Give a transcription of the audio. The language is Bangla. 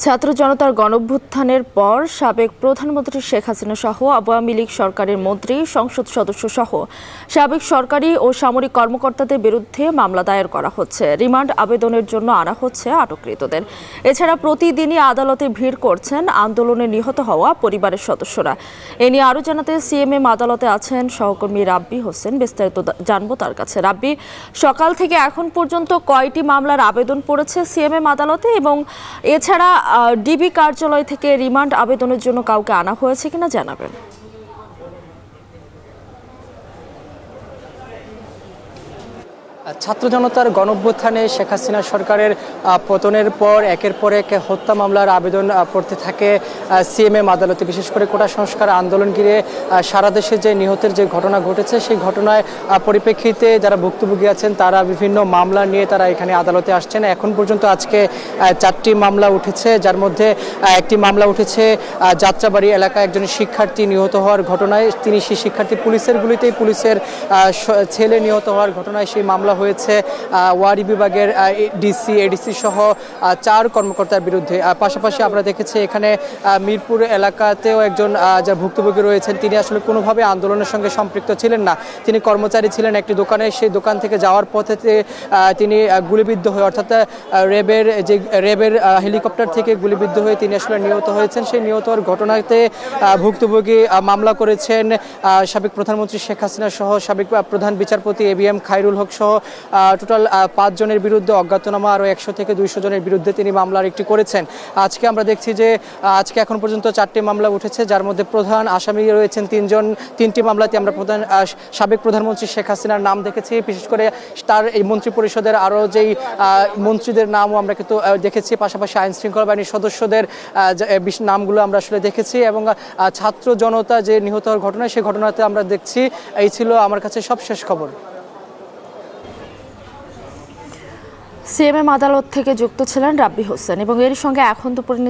ছাত্র জনতার গণঅভ্যুত্থানের পর সাবেক প্রধানমন্ত্রী শেখ হাসিনা সহ আওয়ামী লীগ সরকারের মন্ত্রী, সংসদ সদস্য সহ সাবেক সরকারি ও সামরিক কর্মকর্তাদের বিরুদ্ধে মামলা দায়ের করা হচ্ছে। রিমান্ড আবেদনের জন্য আনা হচ্ছে আটককৃতদের। এছাড়া প্রতিদিনই আদালতে ভিড় করছেন আন্দোলনে নিহত হওয়া পরিবারের সদস্যরা। এ নিয়ে আরও জানাতে সিএমএম আদালতে আছেন সহকর্মী রাব্বি হোসেন। বিস্তারিত জানবো তার কাছে। রাব্বি, সকাল থেকে এখন পর্যন্ত কয়টি মামলার আবেদন পড়েছে সিএমএম আদালতে, এবং এছাড়া ডিবি কার্যালয় থেকে রিমান্ড আবেদনের জন্য কাউকে আনা হয়েছে কিনা জানাবেন। ছাত্র জনতার গণঅভ্যুত্থানে শেখ হাসিনা সরকারের পতনের পর একের পর এক হত্যা মামলার আবেদন পড়তে থাকে সিএমএম আদালতে। বিশেষ করে কোটা সংস্কার আন্দোলন ঘিরে সারা দেশে যে নিহতের যে ঘটনা ঘটেছে, সেই ঘটনায় পরিপ্রেক্ষিতে যারা ভুক্তভোগী আছেন তারা বিভিন্ন মামলা নিয়ে তারা এখানে আদালতে আসছেন। এখন পর্যন্ত আজকে 4টি মামলা উঠেছে, যার মধ্যে একটি মামলা উঠেছে যাত্রাবাড়ি এলাকায় একজন শিক্ষার্থী নিহত হওয়ার ঘটনায়। তিনি সেই শিক্ষার্থী পুলিশের গুলিতেই পুলিশের ছেলে নিহত হওয়ার ঘটনায় সেই মামলা হয়েছে ওয়ারি বিভাগের ডিসি, এডিসি সহ 4 কর্মকর্তার বিরুদ্ধে। পাশাপাশি আমরা দেখেছি এখানে মিরপুর এলাকাতেও একজন যা ভুক্তভোগী রয়েছেন, তিনি আসলে কোনোভাবে আন্দোলনের সঙ্গে সম্পৃক্ত ছিলেন না। তিনি কর্মচারী ছিলেন একটি দোকানে। সেই দোকান থেকে যাওয়ার পথে তিনি গুলিবিদ্ধ হয়ে, অর্থাৎ র্যাবের হেলিকপ্টার থেকে গুলিবিদ্ধ হয়ে তিনি আসলে নিহত হয়েছেন। সেই নিহত হওয়ার ঘটনাতে ভুক্তভোগী মামলা করেছেন সাবেক প্রধানমন্ত্রী শেখ হাসিনা সহ সাবেক প্রধান বিচারপতি এবিএম খায়রুল হক সহ টোটাল 5 জনের বিরুদ্ধে, অজ্ঞাতনামা আরও 100 থেকে 200 জনের বিরুদ্ধে তিনি মামলার একটি করেছেন। আজকে আমরা দেখছি যে আজকে এখন পর্যন্ত 4টি মামলা উঠেছে, যার মধ্যে প্রধান আসামি রয়েছেন 3 জন। 3টি মামলাতে আমরা সাবেক প্রধানমন্ত্রী শেখ হাসিনার নাম দেখেছি। বিশেষ করে তার এই মন্ত্রী পরিষদের আরও যেই মন্ত্রীদের নামও আমরা কিন্তু দেখেছি। পাশাপাশি আইন শৃঙ্খলা বাহিনীর সদস্যদের নামগুলো আমরা আসলে দেখেছি, এবং ছাত্র জনতা যে নিহত হওয়ার ঘটনা, সেই ঘটনাতে আমরা দেখছি। এই ছিল আমার কাছে সব শেষ খবর। সিএমএম আদালত থেকে যুক্ত ছিলেন রাব্বি হোসেন, এবং এর সঙ্গে এখন দুপুরে